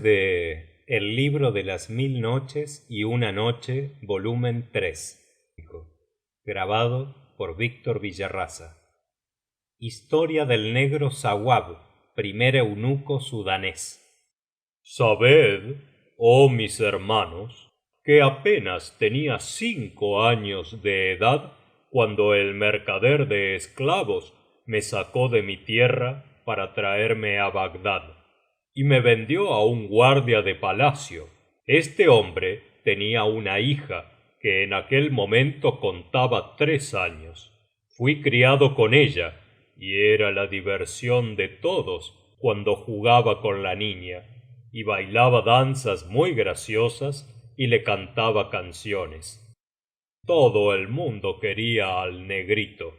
de El libro de las mil noches y una noche, volumen 3. Grabado por Víctor Villarraza. Historia del negro Sawab, primer eunuco sudanés. Sabed, oh mis hermanos, que apenas tenía 5 años de edad cuando el mercader de esclavos me sacó de mi tierra para traerme a Bagdad, y me vendió a un guardia de palacio. Este hombre tenía una hija que en aquel momento contaba 3 años. Fui criado con ella, y era la diversión de todos cuando jugaba con la niña, y bailaba danzas muy graciosas y le cantaba canciones. Todo el mundo quería al negrito.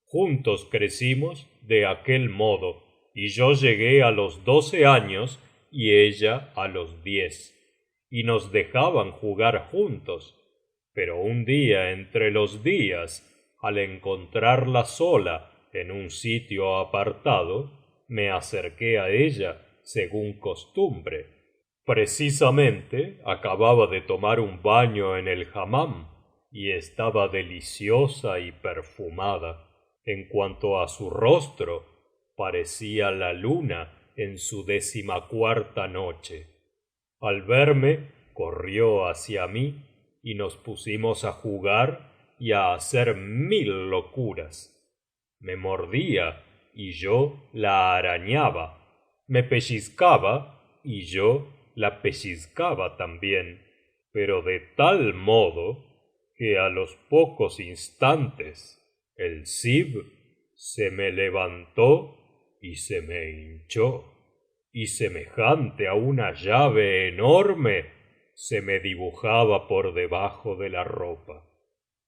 Juntos crecimos de aquel modo, y yo llegué a los 12 años y ella a los 10, y nos dejaban jugar juntos. Pero un día entre los días, al encontrarla sola en un sitio apartado, me acerqué a ella según costumbre. Precisamente acababa de tomar un baño en el hammam y estaba deliciosa y perfumada. En cuanto a su rostro, parecía la luna en su 14ª noche. Al verme, corrió hacia mí y nos pusimos a jugar y a hacer 1000 locuras. Me mordía y yo la arañaba, me pellizcaba y yo la pellizcaba también, pero de tal modo que a los pocos instantes el zib se me levantó y se me hinchó, y semejante a una llave enorme se me dibujaba por debajo de la ropa.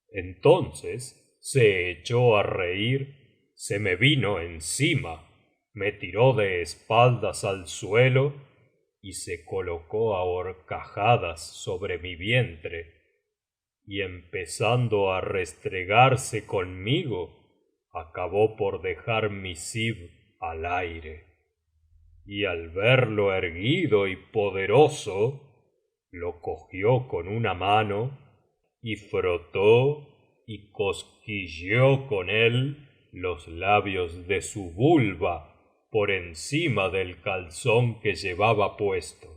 Entonces se echó a reír, se me vino encima, me tiró de espaldas al suelo y se colocó a horcajadas sobre mi vientre, y empezando a restregarse conmigo, acabó por dejar mi zib al aire. Y al verlo erguido y poderoso, lo cogió con una mano y frotó y cosquilleó con él los labios de su vulva por encima del calzón que llevaba puesto.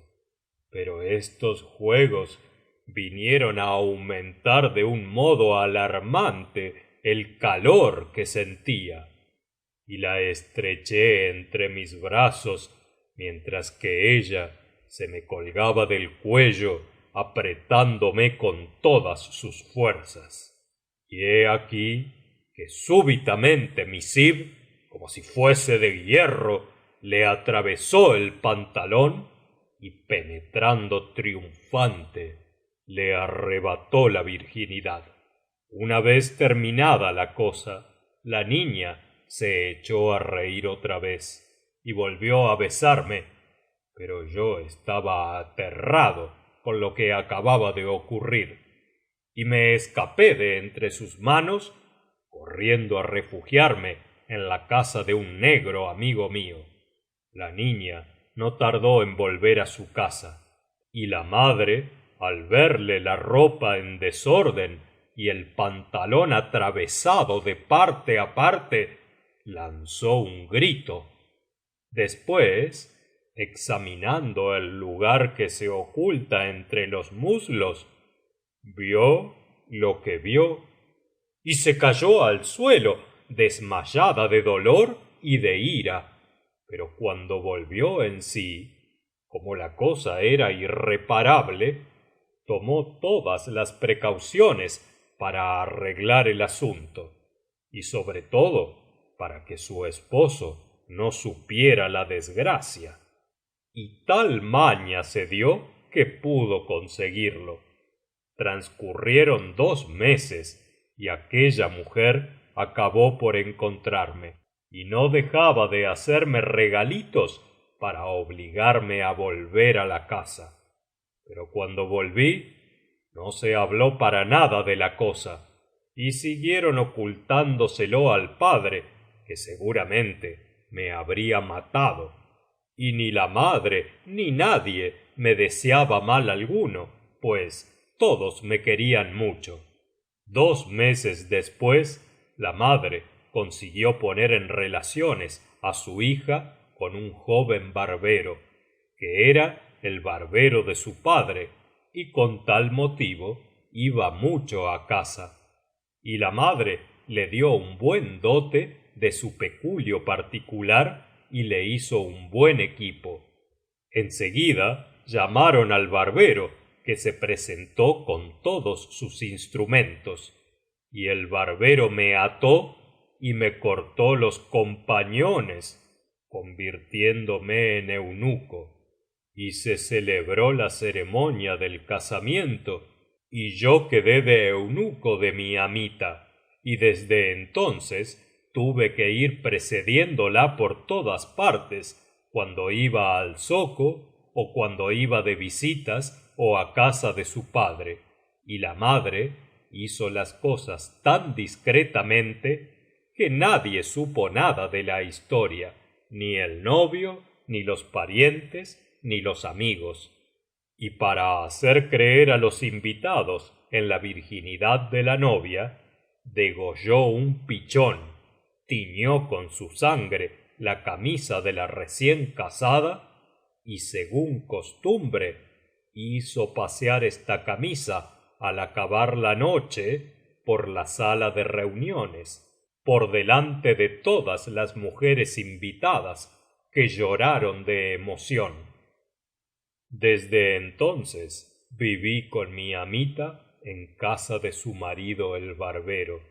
Pero estos juegos vinieron a aumentar de un modo alarmante el calor que sentía, y la estreché entre mis brazos mientras que ella se me colgaba del cuello apretándome con todas sus fuerzas. Y he aquí que súbitamente mi zib, como si fuese de hierro, le atravesó el pantalón y penetrando triunfante le arrebató la virginidad. Una vez terminada la cosa, la niña se echó a reír otra vez y volvió a besarme, pero yo estaba aterrado con lo que acababa de ocurrir, y me escapé de entre sus manos corriendo a refugiarme en la casa de un negro amigo mío. La niña no tardó en volver a su casa, y la madre, al verle la ropa en desorden y el pantalón atravesado de parte a parte, lanzó un grito. Después, examinando el lugar que se oculta entre los muslos, vio lo que vio y se cayó al suelo desmayada de dolor y de ira. Pero cuando volvió en sí, como la cosa era irreparable, tomó todas las precauciones para arreglar el asunto, y sobre todo para que su esposo no supiera la desgracia. Y tal maña se dio que pudo conseguirlo. Transcurrieron 2 meses y aquella mujer acabó por encontrarme, y no dejaba de hacerme regalitos para obligarme a volver a la casa. Pero cuando volví, no se habló para nada de la cosa, y siguieron ocultándoselo al padre, que seguramente me habría matado. y ni la madre ni nadie me deseaba mal alguno, pues todos me querían mucho. 2 meses después, la madre consiguió poner en relaciones a su hija con un joven barbero, que era el barbero de su padre, y con tal motivo iba mucho a casa. Y la madre le dio un buen dote de su peculio particular y le hizo un buen equipo. Enseguida llamaron al barbero, que se presentó con todos sus instrumentos, y el barbero me ató y me cortó los compañones, convirtiéndome en eunuco, y se celebró la ceremonia del casamiento, y yo quedé de eunuco de mi amita, y desde entonces tuve que ir precediéndola por todas partes, cuando iba al zoco, o cuando iba de visitas o a casa de su padre, y la madre hizo las cosas tan discretamente que nadie supo nada de la historia, ni el novio, ni los parientes, ni los amigos. Y para hacer creer a los invitados en la virginidad de la novia, degolló un pichón, tiñó con su sangre la camisa de la recién casada y, según costumbre, hizo pasear esta camisa al acabar la noche por la sala de reuniones, por delante de todas las mujeres invitadas, que lloraron de emoción. Desde entonces viví con mi amita en casa de su marido el barbero,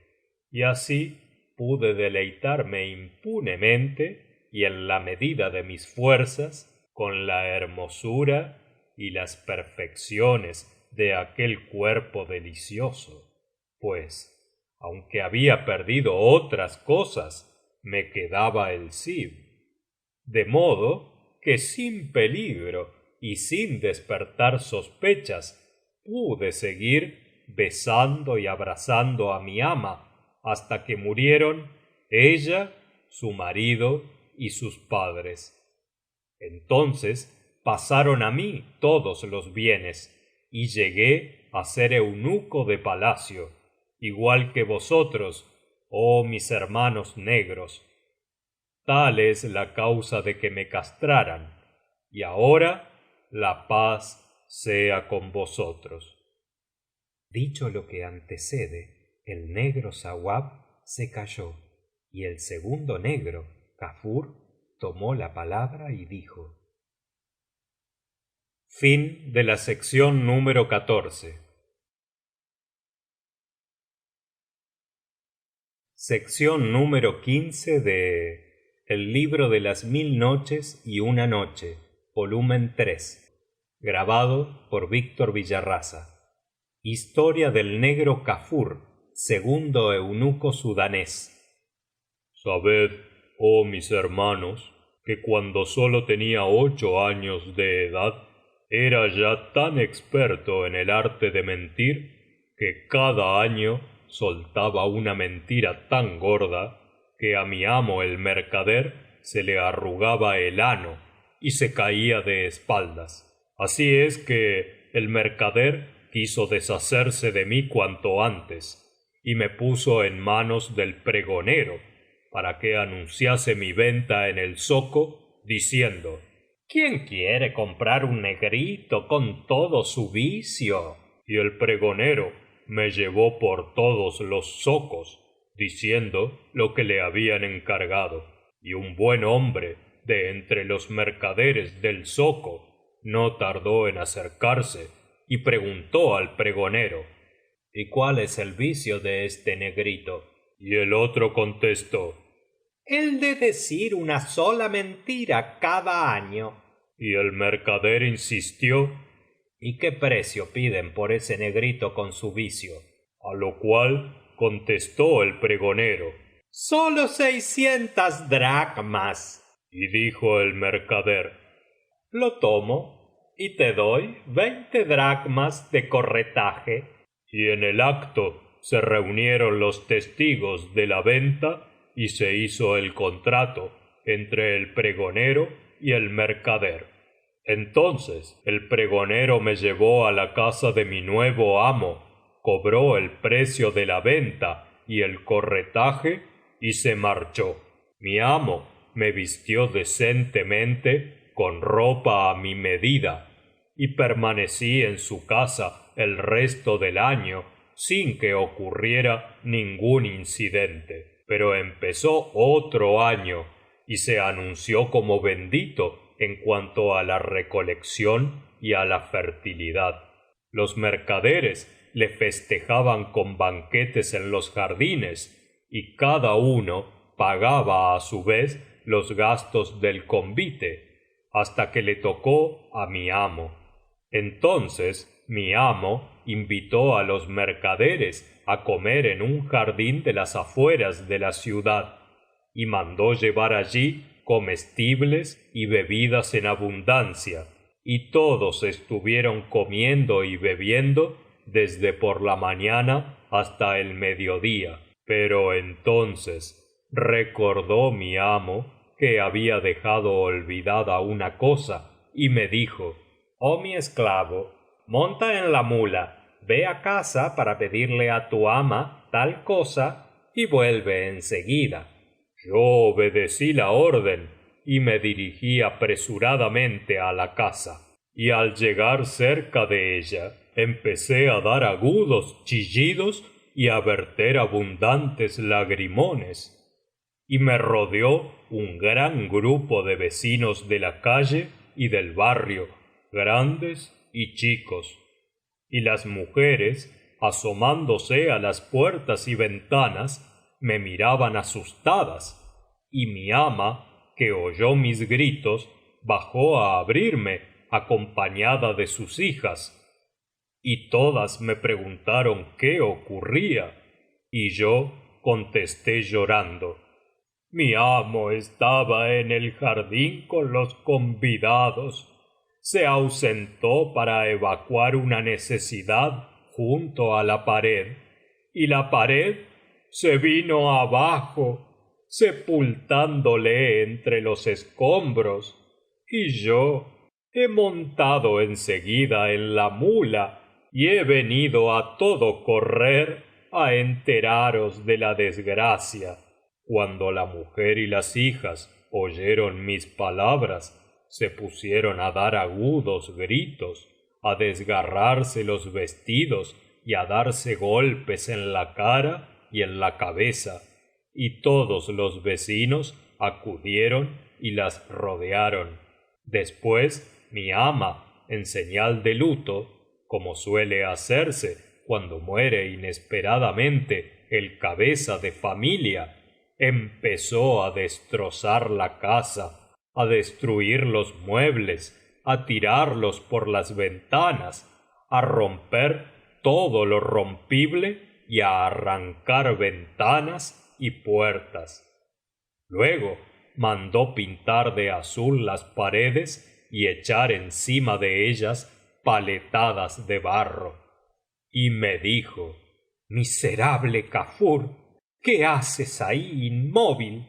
y así pude deleitarme impunemente y en la medida de mis fuerzas con la hermosura y las perfecciones de aquel cuerpo delicioso, pues, aunque había perdido otras cosas, me quedaba el zib, de modo que sin peligro y sin despertar sospechas pude seguir besando y abrazando a mi ama hasta que murieron ella, su marido y sus padres. Entonces pasaron a mí todos los bienes, y llegué a ser eunuco de palacio, igual que vosotros, oh mis hermanos negros. Tal es la causa de que me castraran, y ahora la paz sea con vosotros. Dicho lo que antecede, el negro Sauab se calló, y el segundo negro, Kafur, tomó la palabra y dijo: Fin de la sección número 14. Sección número 15 de El libro de las 1000 noches y una noche, volumen 3, grabado por Víctor Villarraza. Historia del negro Kafur, segundo eunuco sudanés. Sabed, oh mis hermanos, que cuando solo tenía 8 años de edad, era ya tan experto en el arte de mentir que cada año soltaba una mentira tan gorda que a mi amo el mercader se le arrugaba el ano y se caía de espaldas. Así es que el mercader quiso deshacerse de mí cuanto antes, y me puso en manos del pregonero para que anunciase mi venta en el zoco, diciendo: ¿Quién quiere comprar un negrito con todo su vicio? Y el pregonero me llevó por todos los zocos, diciendo lo que le habían encargado, y un buen hombre de entre los mercaderes del zoco no tardó en acercarse y preguntó al pregonero: ¿Y cuál es el vicio de este negrito? Y el otro contestó: el de decir una sola mentira cada año. Y el mercader insistió: ¿y qué precio piden por ese negrito con su vicio? A lo cual contestó el pregonero: solo 600 dracmas. Y dijo el mercader: lo tomo y te doy 20 dracmas de corretaje. Y en el acto se reunieron los testigos de la venta y se hizo el contrato entre el pregonero y el mercader. Entonces el pregonero me llevó a la casa de mi nuevo amo, cobró el precio de la venta y el corretaje y se marchó. Mi amo me vistió decentemente con ropa a mi medida y permanecí en su casa el resto del año sin que ocurriera ningún incidente. Pero empezó otro año y se anunció como bendito en cuanto a la recolección y a la fertilidad. Los mercaderes le festejaban con banquetes en los jardines y cada uno pagaba a su vez los gastos del convite, hasta que le tocó a mi amo. Entonces mi amo invitó a los mercaderes a comer en un jardín de las afueras de la ciudad y mandó llevar allí comestibles y bebidas en abundancia, y todos estuvieron comiendo y bebiendo desde por la mañana hasta el mediodía. Pero entonces recordó mi amo que había dejado olvidada una cosa y me dijo: oh mi esclavo, monta en la mula, ve a casa para pedirle a tu ama tal cosa y vuelve en seguida. Yo obedecí la orden y me dirigí apresuradamente a la casa, y al llegar cerca de ella empecé a dar agudos chillidos y a verter abundantes lagrimones, y me rodeó un gran grupo de vecinos de la calle y del barrio, grandes y chicos, y las mujeres, asomándose a las puertas y ventanas, me miraban asustadas, y mi ama, que oyó mis gritos, bajó a abrirme acompañada de sus hijas, y todas me preguntaron qué ocurría, y yo contesté llorando: mi amo estaba en el jardín con los convidados, se ausentó para evacuar una necesidad junto a la pared, y la pared se vino abajo, sepultándole entre los escombros, y yo he montado enseguida en la mula y he venido a todo correr a enteraros de la desgracia. Cuando la mujer y las hijas oyeron mis palabras, se pusieron a dar agudos gritos, a desgarrarse los vestidos y a darse golpes en la cara y en la cabeza, y todos los vecinos acudieron y las rodearon. Después mi ama, en señal de luto, como suele hacerse cuando muere inesperadamente el cabeza de familia, empezó a destrozar la casa, a destruir los muebles, a tirarlos por las ventanas, a romper todo lo rompible y a arrancar ventanas y puertas. Luego mandó pintar de azul las paredes y echar encima de ellas paletadas de barro. Y me dijo: miserable Kafur, ¿qué haces ahí inmóvil?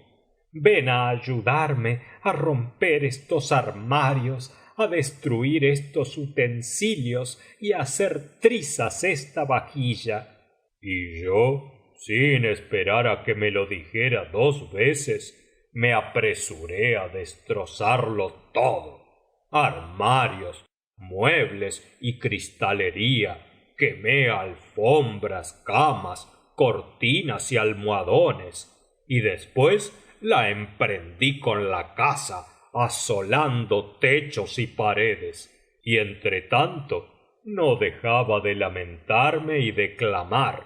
Ven a ayudarme a romper estos armarios, a destruir estos utensilios y a hacer trizas esta vajilla. Y yo, sin esperar a que me lo dijera 2 veces, me apresuré a destrozarlo todo: armarios, muebles y cristalería. Quemé alfombras, camas, cortinas y almohadones, y después la emprendí con la casa, asolando techos y paredes, y entre tanto no dejaba de lamentarme y de clamar: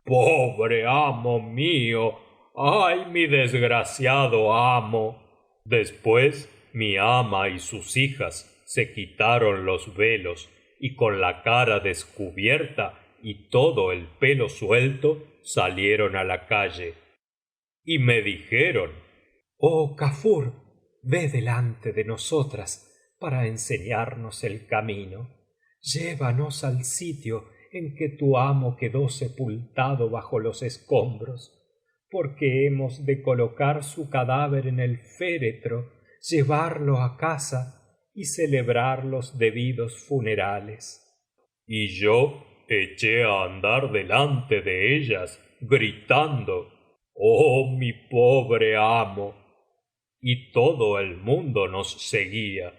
pobre amo mío, ay mi desgraciado amo. Después mi ama y sus hijas se quitaron los velos, y con la cara descubierta y todo el pelo suelto salieron a la calle, y me dijeron: oh Kafur, ve delante de nosotras para enseñarnos el camino, llévanos al sitio en que tu amo quedó sepultado bajo los escombros, porque hemos de colocar su cadáver en el féretro llevarlo a casa y celebrar los debidos funerales. Y yo eché a andar delante de ellas, gritando: «¡Oh, mi pobre amo!». Y todo el mundo nos seguía,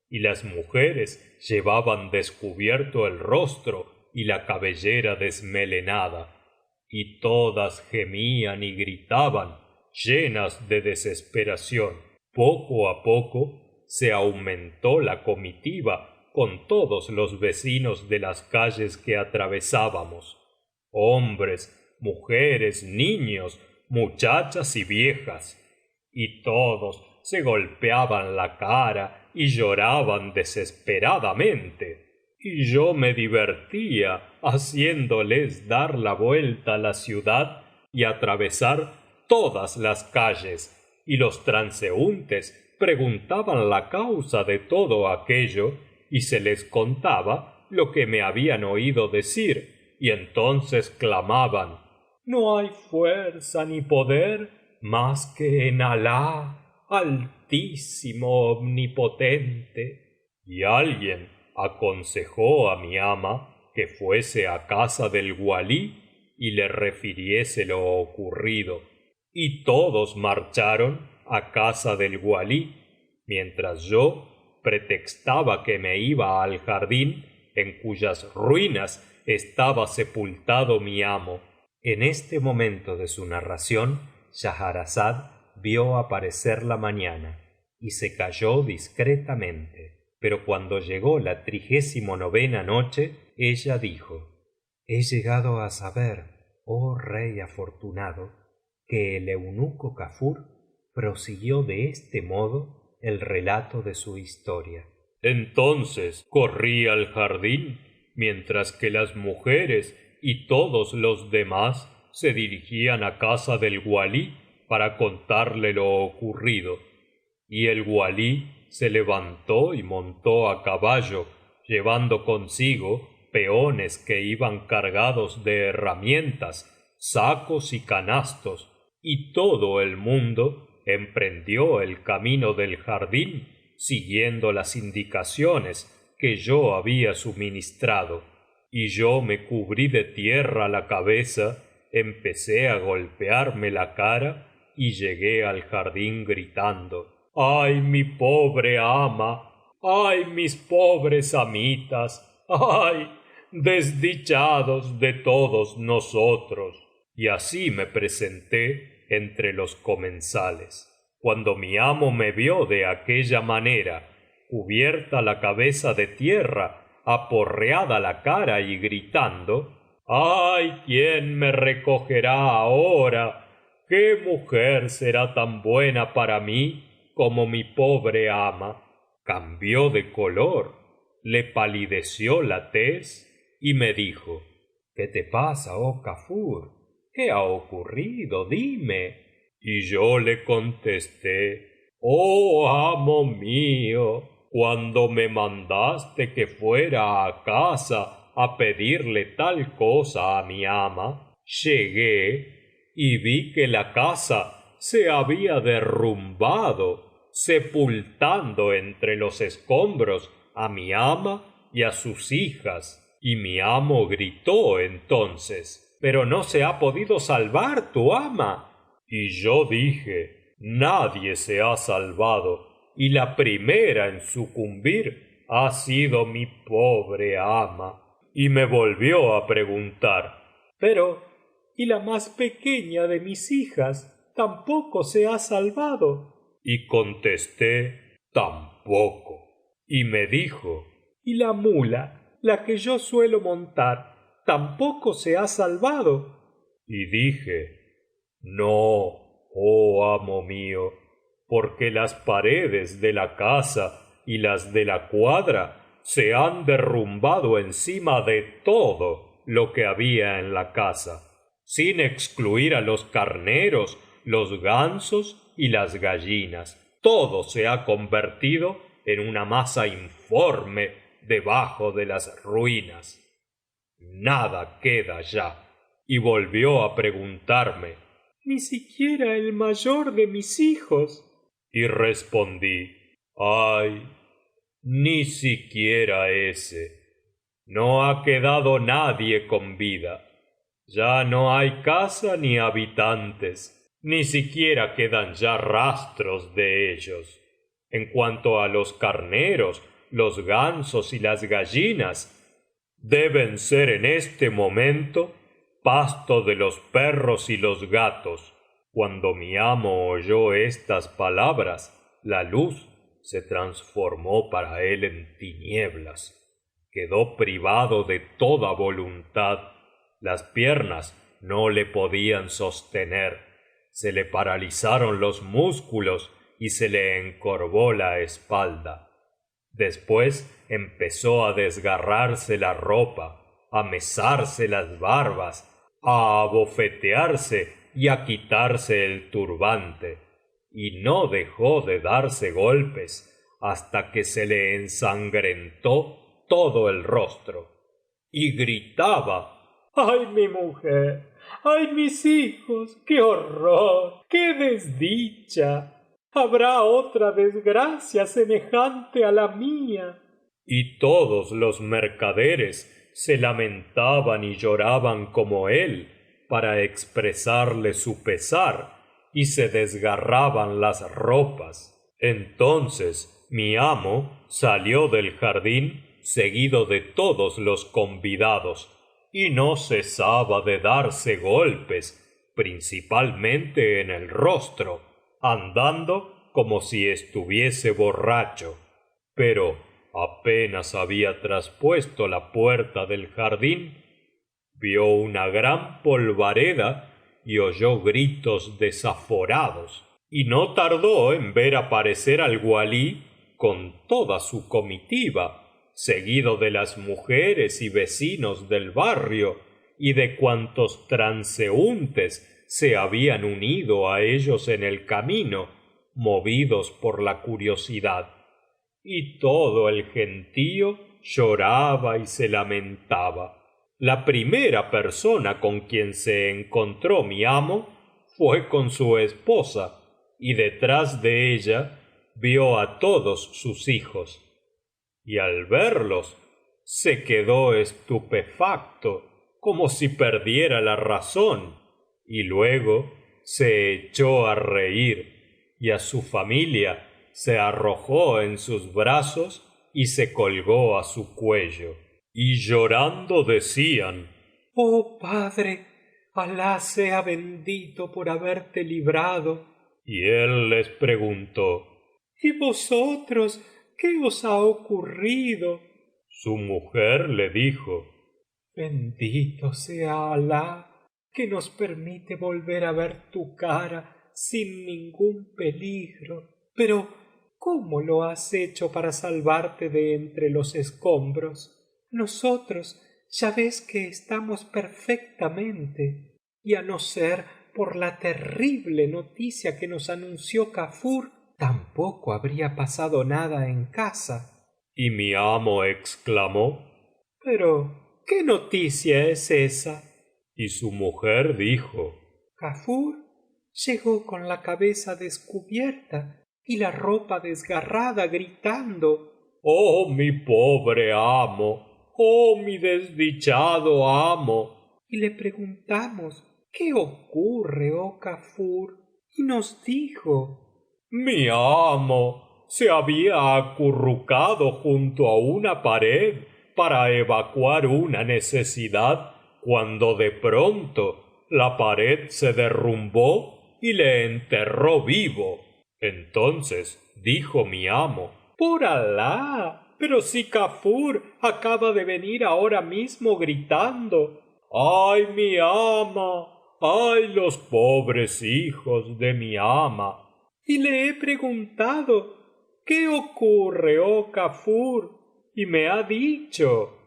y las mujeres llevaban descubierto el rostro y la cabellera desmelenada, y todas gemían y gritaban, llenas de desesperación. Poco a poco se aumentó la comitiva con todos los vecinos de las calles que atravesábamos, hombres, mujeres, niños, muchachas y viejas, y todos se golpeaban la cara y lloraban desesperadamente, y yo me divertía haciéndoles dar la vuelta a la ciudad y atravesar todas las calles, y los transeúntes preguntaban la causa de todo aquello y se les contaba lo que me habían oído decir, y entonces clamaban: «No hay fuerza ni poder más que en Alah, Altísimo, Omnipotente». Y alguien aconsejó a mi ama que fuese a casa del walí y le refiriese lo ocurrido, y todos marcharon a casa del walí, mientras yo pretextaba que me iba al jardín en cuyas ruinas estaba sepultado mi amo. En este momento de su narración, Schahrazada vio aparecer la mañana y se calló discretamente, pero cuando llegó la 39ª noche, ella dijo: He llegado a saber, oh rey afortunado, que el eunuco Kafur prosiguió de este modo el relato de su historia. Entonces corrí al jardín, mientras que las mujeres y todos los demás se dirigían a casa del walí para contarle lo ocurrido, y el walí se levantó y montó a caballo, llevando consigo peones que iban cargados de herramientas, sacos y canastos, y todo el mundo emprendió el camino del jardín siguiendo las indicaciones que yo había suministrado, y yo me cubrí de tierra la cabeza, empecé a golpearme la cara y llegué al jardín gritando: «¡Ay, mi pobre ama! ¡Ay, mis pobres amitas! ¡Ay, desdichados de todos nosotros!». Y así me presenté entre los comensales. Cuando mi amo me vio de aquella manera, cubierta la cabeza de tierra, aporreada la cara y gritando: «¡Ay, quién me recogerá ahora! ¿Qué mujer será tan buena para mí como mi pobre ama?», cambió de color, le palideció la tez y me dijo: «¿Qué te pasa, oh Kafur? ¿Qué ha ocurrido? Dime». Y yo le contesté: «Oh amo mío, cuando me mandaste que fuera a casa a pedirle tal cosa a mi ama, llegué y vi que la casa se había derrumbado, sepultando entre los escombros a mi ama y a sus hijas». Y mi amo gritó entonces: «¿Pero no se ha podido salvar tu ama?». Y yo dije: «Nadie se ha salvado, y la primera en sucumbir ha sido mi pobre ama». Y me volvió a preguntar: «Pero, ¿y la más pequeña de mis hijas tampoco se ha salvado?». Y contesté: «Tampoco». Y me dijo: «¿Y la mula, la que yo suelo montar, tampoco se ha salvado?». Y dije: «No, oh amo mío, porque las paredes de la casa y las de la cuadra se han derrumbado encima de todo lo que había en la casa, sin excluir a los carneros, los gansos y las gallinas. Todo se ha convertido en una masa informe debajo de las ruinas. Nada queda ya». Y volvió a preguntarme: «Ni siquiera el mayor de mis hijos». Y respondí: ay, ni siquiera ese. No ha quedado nadie con vida. Ya no hay casa ni habitantes, ni siquiera quedan ya rastros de ellos. En cuanto a los carneros, los gansos y las gallinas, deben ser en este momento pasto de los perros y los gatos. Cuando mi amo oyó estas palabras, la luz se transformó para él en tinieblas. Quedó privado de toda voluntad. Las piernas no le podían sostener. Se le paralizaron los músculos y se le encorvó la espalda. Después empezó a desgarrarse la ropa, a mesarse las barbas, a abofetearse y a quitarse el turbante, y no dejó de darse golpes hasta que se le ensangrentó todo el rostro, y gritaba: ¡ay, mi mujer! ¡Ay, mis hijos! ¡Qué horror! ¡Qué desdicha! ¿Habrá otra desgracia semejante a la mía? Y todos los mercaderes se lamentaban y lloraban como él para expresarle su pesar, y se desgarraban las ropas. Entonces mi amo salió del jardín seguido de todos los convidados, y no cesaba de darse golpes, principalmente en el rostro, andando como si estuviese borracho. Pero apenas había traspuesto la puerta del jardín, vio una gran polvareda y oyó gritos desaforados, y no tardó en ver aparecer al walí con toda su comitiva, seguido de las mujeres y vecinos del barrio y de cuantos transeúntes se habían unido a ellos en el camino, movidos por la curiosidad. Y todo el gentío lloraba y se lamentaba. La primera persona con quien se encontró mi amo fue con su esposa, y detrás de ella vio a todos sus hijos, y al verlos se quedó estupefacto, como si perdiera la razón, y luego se echó a reír, y a su familia se arrojó en sus brazos y se colgó a su cuello, y llorando decían: oh padre, Alah sea bendito por haberte librado. Y él les preguntó: ¿y vosotros qué os ha ocurrido? Su mujer le dijo: bendito sea Alah, que nos permite volver a ver tu cara sin ningún peligro. Pero ¿cómo lo has hecho para salvarte de entre los escombros? Nosotros ya ves que estamos perfectamente, y a no ser por la terrible noticia que nos anunció Kafur, tampoco habría pasado nada en casa. Y mi amo exclamó: pero ¿qué noticia es esa? Y su mujer dijo: Kafur llegó con la cabeza descubierta y la ropa desgarrada, gritando: oh mi pobre amo, oh mi desdichado amo. Y le preguntamos: ¿qué ocurre, oh Kafur? Y nos dijo: mi amo se había acurrucado junto a una pared para evacuar una necesidad, cuando de pronto la pared se derrumbó y le enterró vivo. Entonces dijo mi amo: por Alah, pero si Kafur acaba de venir ahora mismo gritando: ¡ay, mi ama! ¡ay, los pobres hijos de mi ama! Y le he preguntado: ¿qué ocurre, oh Kafur? Y me ha dicho: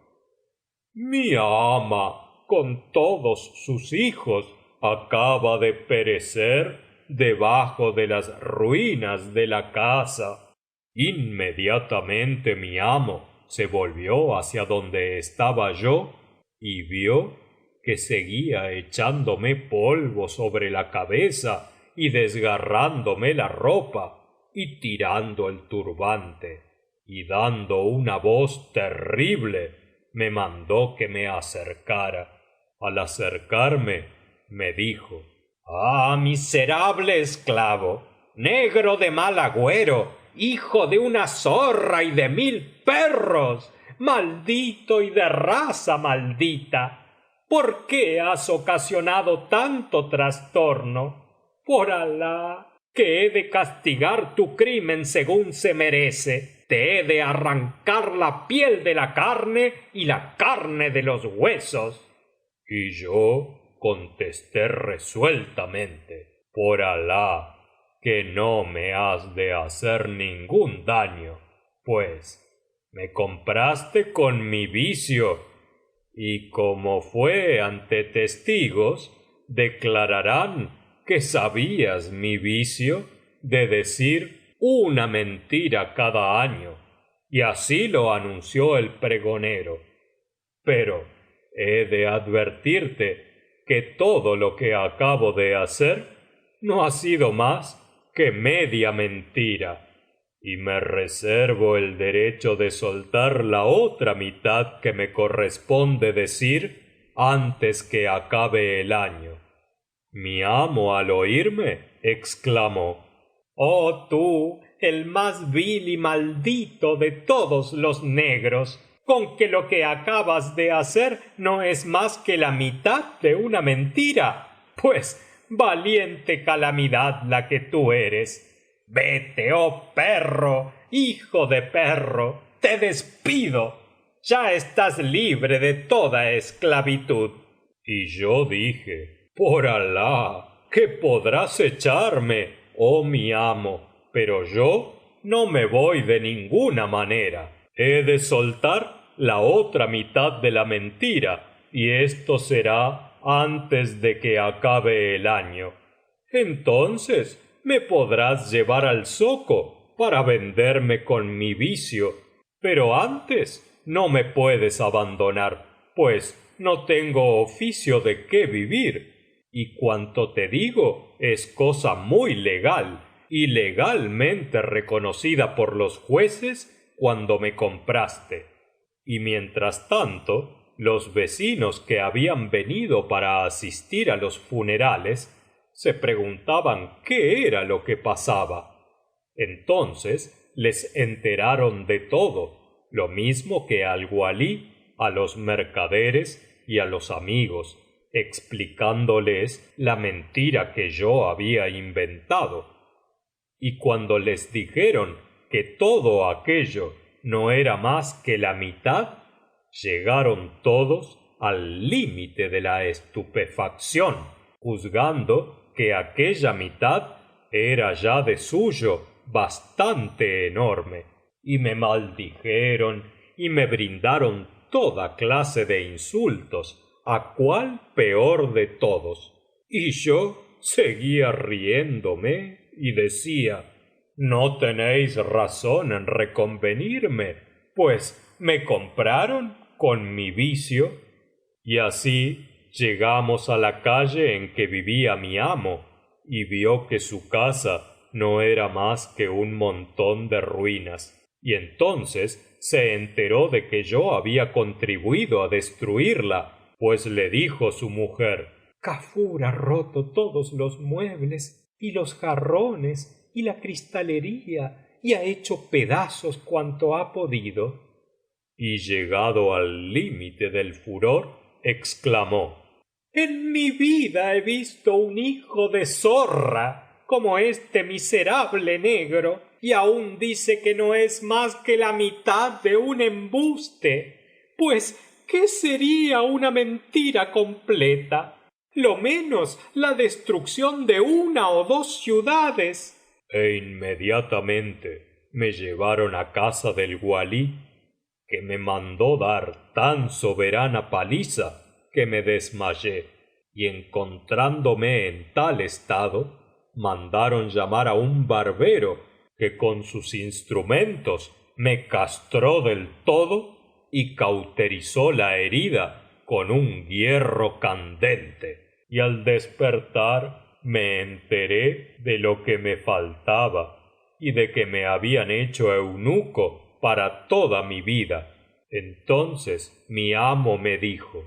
mi ama, con todos sus hijos, acaba de perecer debajo de las ruinas de la casa. Inmediatamente mi amo se volvió hacia donde estaba yo y vio que seguía echándome polvo sobre la cabeza y desgarrándome la ropa, y tirando el turbante y dando una voz terrible me mandó que me acercara. Al acercarme me dijo: ah, miserable esclavo, negro de mal agüero, hijo de una zorra y de 1000 perros, maldito y de raza maldita. ¿Por qué has ocasionado tanto trastorno? Por Alah, que he de castigar tu crimen según se merece. Te he de arrancar la piel de la carne y la carne de los huesos. Y yo contesté resueltamente: por Alah, que no me has de hacer ningún daño, pues me compraste con mi vicio, y como fue ante testigos, declararán que sabías mi vicio de decir una mentira cada año. Y así lo anunció el pregonero. Pero he de advertirte que todo lo que acabo de hacer no ha sido más que media mentira, y me reservo el derecho de soltar la otra mitad que me corresponde decir antes que acabe el año. Mi amo, al oírme, exclamó: oh tú, el más vil y maldito de todos los negros, con que lo que acabas de hacer no es más que la mitad de una mentira. Pues valiente calamidad la que tú eres. Vete, oh perro, hijo de perro, te despido. Ya estás libre de toda esclavitud. Y yo dije: por Alah, que podrás echarme, oh mi amo, pero yo no me voy de ninguna manera. He de soltar la otra mitad de la mentira, y esto será antes de que acabe el año. Entonces me podrás llevar al zoco para venderme con mi vicio, pero antes no me puedes abandonar, pues no tengo oficio de qué vivir, y cuanto te digo es cosa muy legal y legalmente reconocida por los jueces cuando me compraste. Y mientras tanto, los vecinos que habían venido para asistir a los funerales se preguntaban qué era lo que pasaba. Entonces les enteraron de todo, lo mismo que al walí, a los mercaderes y a los amigos, explicándoles la mentira que yo había inventado. Y cuando les dijeron que todo aquello no era más que la mitad, llegaron todos al límite de la estupefacción, juzgando que aquella mitad era ya de suyo bastante enorme, y me maldijeron y me brindaron toda clase de insultos, a cual peor de todos. Y yo seguía riéndome y decía: no tenéis razón en reconvenirme, pues me compraron con mi vicio. Y así llegamos a la calle en que vivía mi amo, y vio que su casa no era más que un montón de ruinas, y entonces se enteró de que yo había contribuido a destruirla, pues le dijo su mujer: Kafur ha roto todos los muebles y los jarrones y la cristalería, y ha hecho pedazos cuanto ha podido. Y llegado al límite del furor, exclamó: en mi vida he visto un hijo de zorra como este miserable negro, y aún dice que no es más que la mitad de un embuste. Pues, ¿qué sería una mentira completa? Lo menos la destrucción de una o dos ciudades. E inmediatamente me llevaron a casa del walí, que me mandó dar tan soberana paliza que me desmayé, y encontrándome en tal estado, mandaron llamar a un barbero que con sus instrumentos me castró del todo y cauterizó la herida con un hierro candente. Y al despertar me enteré de lo que me faltaba, y de que me habían hecho eunuco para toda mi vida. Entonces mi amo me dijo: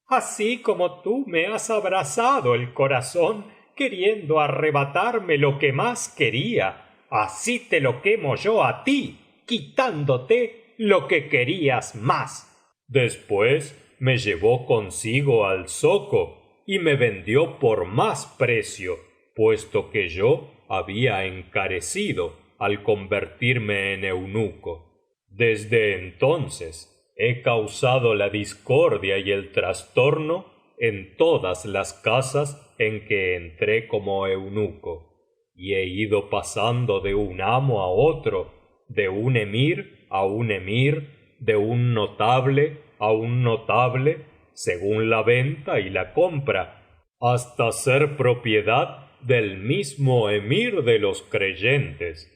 así como tú me has abrasado el corazón queriendo arrebatarme lo que más quería, así te lo quemo yo a ti, quitándote lo que querías más. Después me llevó consigo al zoco y me vendió por más precio, puesto que yo había encarecido al convertirme en eunuco. Desde entonces he causado la discordia y el trastorno en todas las casas en que entré como eunuco, y he ido pasando de un amo a otro, de un emir a un emir, de un notable a un notable, según la venta y la compra, hasta ser propiedad del mismo emir de los creyentes.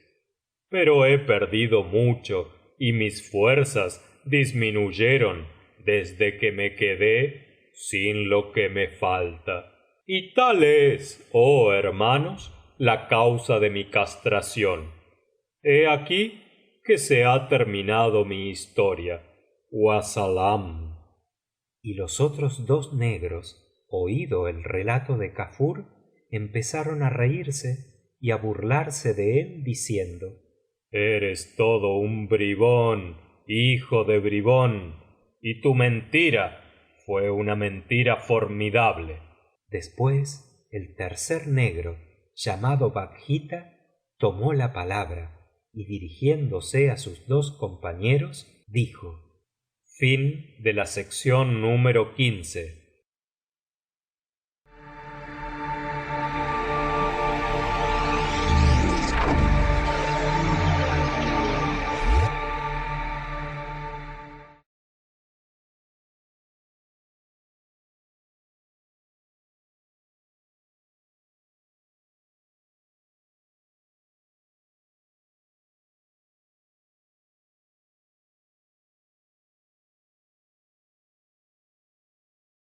Pero he perdido mucho y mis fuerzas disminuyeron desde que me quedé sin lo que me falta. Y tal es, oh hermanos, la causa de mi castración. He aquí que se ha terminado mi historia. Wassalam. Y los otros dos negros, oído el relato de Kafur, empezaron a reírse y á burlarse de él diciendo: eres todo un bribón, hijo de bribón, y tu mentira fue una mentira formidable. Después el tercer negro, llamado Bakhita, tomó la palabra y dirigiéndose á sus dos compañeros dijo: fin de la sección número 15.